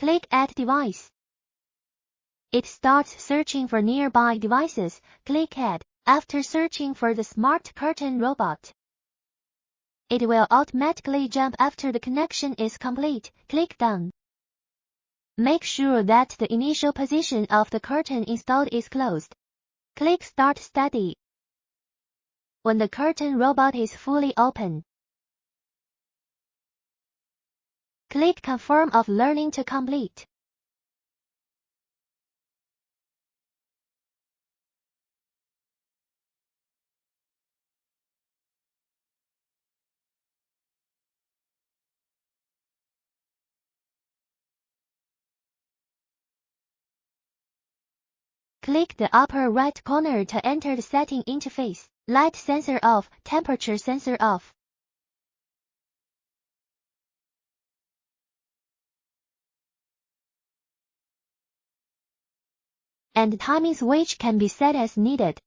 Click Add Device. It starts searching for nearby devices. Click Add. After searching for the smart curtain robot, it will automatically jump after the connection is complete. Click Done. Make sure that the initial position of the curtain installed is closed. Click Start Study. When the curtain robot is fully open, click Confirm of Learning to complete. Click the upper right corner to enter the setting interface. Light sensor off, temperature sensor off. And timing switch can be set as needed.